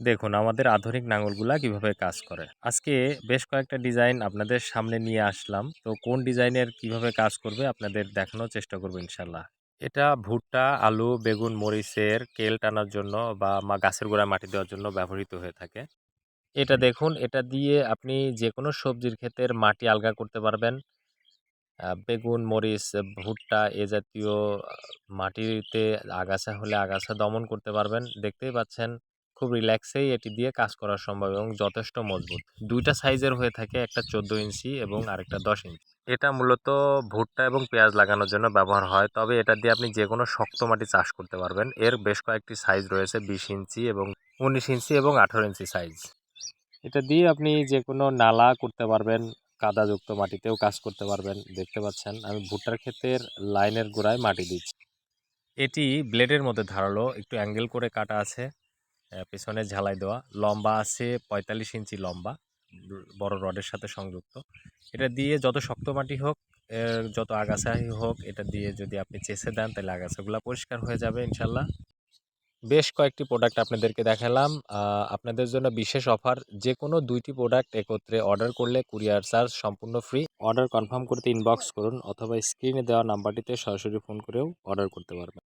দেখুন আমাদের আধুনিক নাঙলগুলা কিভাবে কাজ করে। আজকে বেশ কয়েকটা ডিজাইন আপনাদের সামনে নিয়ে আসলাম। তো কোন ডিজাইনের কিভাবে কাজ করবে আপনাদের দেখানোর চেষ্টা করব ইনশাআল্লাহ। এটা ভুট্টা, আলু, বেগুন, মরিচের কেল টানার জন্য বা গাছের গোড়ায় মাটি দেওয়ার জন্য ব্যবহৃত হয়ে থাকে। এটা দেখুন, এটা দিয়ে আপনি যেকোনো সবজির ক্ষেতের মাটি আলগা করতে পারবেন। বেগুন, মরিচ, ভুট্টা এ জাতীয় মাটিতে আগাছা হলে আগাছা দমন করতে পারবেন। দেখতেই পাচ্ছেন খুব রিল্যাক্সেই এটি দিয়ে কাজ করা সম্ভব এবং যথেষ্ট মজবুত। ২ টা সাইজের হয়ে থাকে, একটা ১৪ ইঞ্চি এবং আরেকটা ১০ ইঞ্চি। এটা মূলত ভুট্টা এবং পেঁয়াজ লাগানোর জন্য ব্যবহার হয়। তবে এটা দিয়ে আপনি যেকোনো শক্ত মাটি চাষ করতে পারবেন। এর বেশ কয়েকটি সাইজ রয়েছে, ২০ ইঞ্চি এবং ১৯ ইঞ্চি এবং ১৮ ইঞ্চি সাইজ। এটা দিয়ে আপনি যেকোনো নালা করতে পারবেন, কাদাযুক্ত মাটিতেও কাজ করতে পারবেন। দেখতে পাচ্ছেন আমি ভুট্টার ক্ষেতের লাইনের গোড়ায় মাটি দিচ্ছি। এটি ব্লেডের মধ্যে ধারালো, একটু অ্যাঙ্গেল করে কাটা আছে, পেছনে ঝালাই দেওয়া। লম্বা আছে ৪৫ ইঞ্চি লম্বা, বড় রডের সাথে সংযুক্ত। এটা দিয়ে যত শক্ত মাটি হোক, যত আগাছাই হোক, এটা দিয়ে যদি আপনি চেঁচে দেন তাহলে আগাছাগুলা পরিষ্কার হয়ে যাবে ইনশাল্লাহ। বেশ কয়েকটি প্রোডাক্ট আপনাদেরকে দেখালাম। আপনাদের জন্য বিশেষ অফার, যেকোনো ২ টি প্রোডাক্ট একত্রে অর্ডার করলে কুরিয়ার চার্জ সম্পূর্ণ ফ্রি। অর্ডার কনফার্ম করতে ইনবক্স করুন অথবা স্ক্রিনে দেওয়া নাম্বারটিতে সরাসরি ফোন করেও অর্ডার করতে পারবেন।